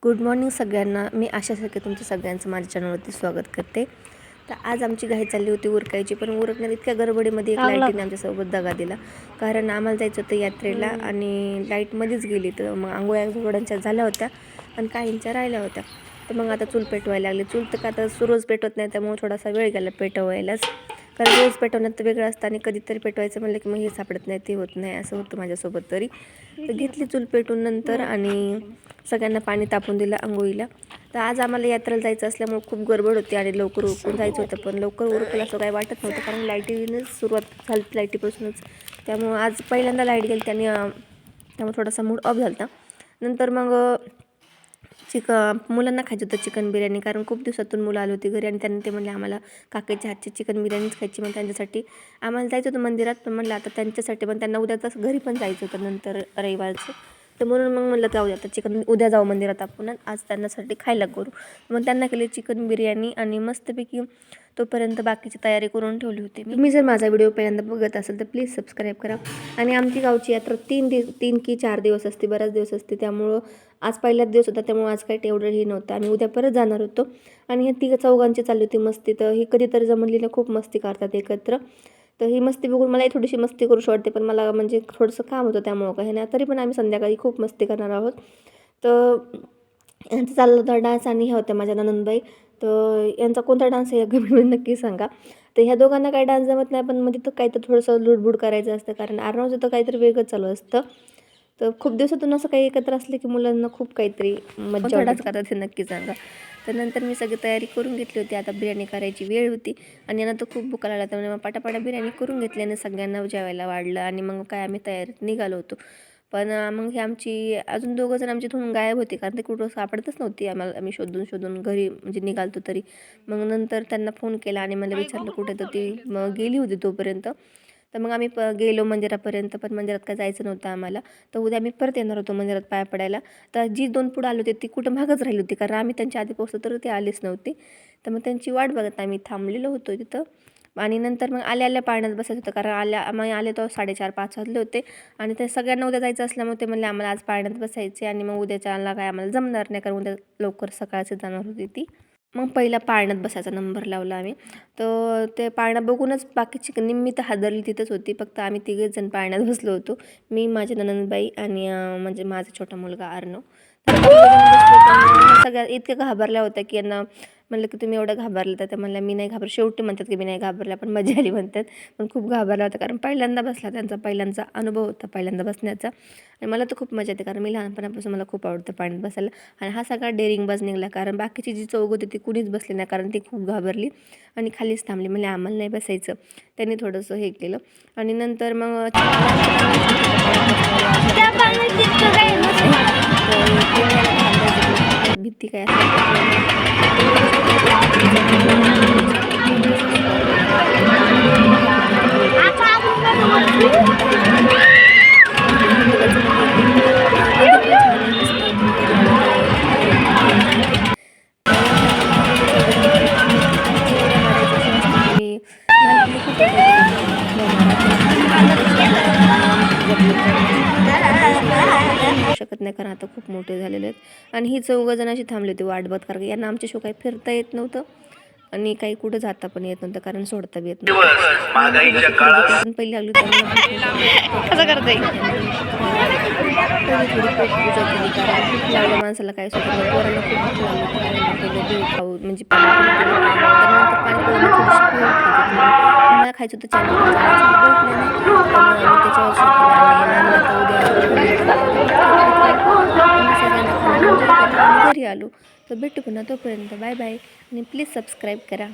Good morning सगळ्यांना. मी आशासारखे तुमचं सगळ्यांचं माझ्या चॅनलवरती स्वागत करते. तर आज आमची घाई चालली होती उरकायची, पण उरकण्यात इतक्या गडबडीमध्ये एक लाईटीने आमच्यासोबत दगा दिला. कारण आम्हाला जायचं होतं यात्रेला आणि लाईटमध्येच गेली. तर मग आंघोळ्या थोड्यांच्या झाल्या होत्या आणि काहींच्या राहिल्या होत्या. तर मग आता चूल पेटवायला लागली. चूल तर का आता रोज पेटवत नाही, त्यामुळे थोडासा वेळ गेला पेटवायलाच. कारण रोज पेटवण्यात तर वेगळं असतं आणि कधीतरी पेटवायचं म्हणलं की मग हे सापडत नाही, ते होत नाही, असं होतं माझ्यासोबत तरी. तर घेतली चूल पेटून नंतर आणि सगळ्यांना पाणी तापून दिलं आंघोळीला. तर आज आम्हाला यात्रेला जायचं असल्यामुळे खूप गडबड होती आणि लवकर उरकून जायचं होतं, पण लवकर उरकलं असं काही वाटत नव्हतं कारण लाईटीनेच सुरुवात झाली लाईटीपासूनच. त्यामुळं आज पहिल्यांदा लाईट गेली त्यामुळे थोडासा मूड ऑफ झाला. नंतर मग मुलांना खायचं होतं चिकन बिर्याणी, कारण खूप दिवसातून मुलं आली होती घरी आणि त्यांनी ते म्हणले आम्हाला काकीच्या हातची चिकन बिर्याणीच खायची. मग त्यांच्यासाठी आम्हाला जायचं होतं मंदिरात, पण म्हणलं आता त्यांच्यासाठी पण त्यांना उद्या तसं घरी पण जायचं होतं नंतर रविवारचं. तर म्हणून मग म्हणलं जाऊ आता चिकन उद्या जाऊ मंदिरात आपण, आज त्यांच्यासाठी खायला करू. मग त्यांना केली चिकन बिर्याणी आणि मस्तपैकी तोपर्यंत बाकीची तयारी करून ठेवली होती. तुम्ही जर माझा व्हिडिओ पहिल्यांदा बघत असेल तर प्लीज सबस्क्राईब करा. आणि आमची गावची यात्रा 3 की 4 दिवस असते, बराच दिवस असते. त्यामुळं आज पहिलाच दिवस होता, त्यामुळे आज काही तेवढं हे नव्हतं. आम्ही उद्या परत जाणार होतो आणि हे 3 चौघांची चालली होती मस्ती. तर ही कधीतरी जमलेलं खूप मस्ती करतात एकत्र. तर ही मस्ती बघून मलाही थोडीशी मस्ती करूशी वाटते, पण मला म्हणजे थोडंसं काम होतं त्यामुळं काही नाही. तरी पण आम्ही संध्याकाळी खूप मस्ती करणार आहोत. तर यांचा चालला होता डान्स आणि ह्या होत्या माझ्या ननंदबाई. तर यांचा कोणता डान्स आहे या कमेंटमध्ये नक्की सांगा. तर ह्या दोघांना काही डान्स जमत नाही, पण म्हणजे तर काहीतरी थोडंसं लुडबुड करायचं असतं, कारण आरनावचं तर काहीतरी वेगळंच चालू असतं. तर खूप दिवसातून असं काही एकत्र असले की मुलांना खूप काहीतरी मजा डान्स करतात हे नक्की सांगा. तर नंतर मी सगळी तयारी करून घेतली होती. आता बिर्याणी करायची वेळ होती आणि यांना तर खूप भूक लागला, त्यामुळे मग पाटापाटा बिर्याणी करून घेतली आणि सगळ्यांना जेवायला वाढलं आणि मग काय आम्ही तयारीत निघालो होतो. पण मग हे आमची अजून दोघं जण आमची थोडून गायब होती, कारण ते कुठं सापडतच नव्हती आम्हाला. आम्ही शोधून शोधून घरी म्हणजे निघालतो तरी. मग नंतर त्यांना फोन केला आणि मला विचारलं कुठे, तर ती मग गेली होती तोपर्यंत. तर मग आम्ही गेलो मंदिरापर्यंत, पण मंदिरात काय जायचं नव्हतं आम्हाला. तर उद्या आम्ही परत येणार होतो मंदिरात पाया पडायला. तर जी 2 पुढं आले होते ती कुठं मागच राहिली होती, कारण आम्ही त्यांच्या आधी पोहोचलो तर ते आलीच नव्हती. तर मग त्यांची वाट बघत आम्ही थांबलेलो होतो तिथं. आणि नंतर मग आल्या पाळण्यात बसायचं होतं, कारण आम्ही आले तर 4:30-5 वाजले होते आणि ते सगळ्यांना उद्या जायचं असल्यामुळे ते म्हणले आम्हाला आज पाळण्यात बसायचे आणि मग उद्याच्याला काय आम्हाला जमणार नाही, कारण उद्या लवकर सकाळचं जाणार होती ती. मग पहिला पाळण्यात बसायचा नंबर लावला आम्ही. तर ते पाळणा बघूनच बाकीची निम्मी तर हादरली तिथंच होती. फक्त आम्ही तिघेच जण पाळण्यात बसलो होतो, मी, माझी ननंदबाई आणि म्हणजे माझा छोटा मुलगा अर्णव. सगळ्या इतक्या घाबरल्या होत्या की यांना म्हणलं की तुम्ही एवढं घाबरलं, तर ते म्हणलं मी नाही घाबरलं. शेवटी म्हणतात की मी नाही घाबरला, पण मजा आली म्हणतात. पण खूप घाबरला होता, कारण पहिल्यांदा बसला, त्यांचा पहिल्यांदा अनुभव होता पहिल्यांदा बसण्याचा. आणि मला तर खूप मजा येते, कारण मी लहानपणापासून मला खूप आवडतं पाण्यात बसायला. आणि हा सगळा डेअरिंगबाज निघाला, कारण बाकीची जी चौघ होती ती कुणीच बसली नाही, कारण ती खूप घाबरली आणि खालीच थांबली. म्हणजे आम्हाला नाही बसायचं. त्यांनी थोडंसं हे केलं आणि नंतर मग भीती काय शकत नाही, कारण आता खूप मोठे झालेले आहेत. आणि ही चौघ जण अशी थांबली होती वाट बघत, कारण यांना आमच्या काही फिरता येत नव्हतं आणि काही कुठं जाता पण येत नव्हतं, कारण सोडता बी येत नव्हतं. पहिली लागली कसं करता थोडी पूजा केली, कारण भूक लागल्या माणसाला काय सुचत. पोरांना खूप भूक लागली होती, त्यांना पहिलं दूध खाऊ म्हणजे पाणी पिलं. त्यानंतर पाणीपुरीला थोडीशी पोळी खायची होती. आम्हाला खायचं होतं चण्याचं भेटलं नाही, त्यामुळे आम्ही त्याच्यावर शिकलो आणि म्हणलं तर उद्या सगळ्यांना खायला एन्जॉय केलं आणि घरी आलो. तर भेटू पुन्हा, तोपर्यंत बाय बाय आणि प्लीज सबस्क्राईब करा.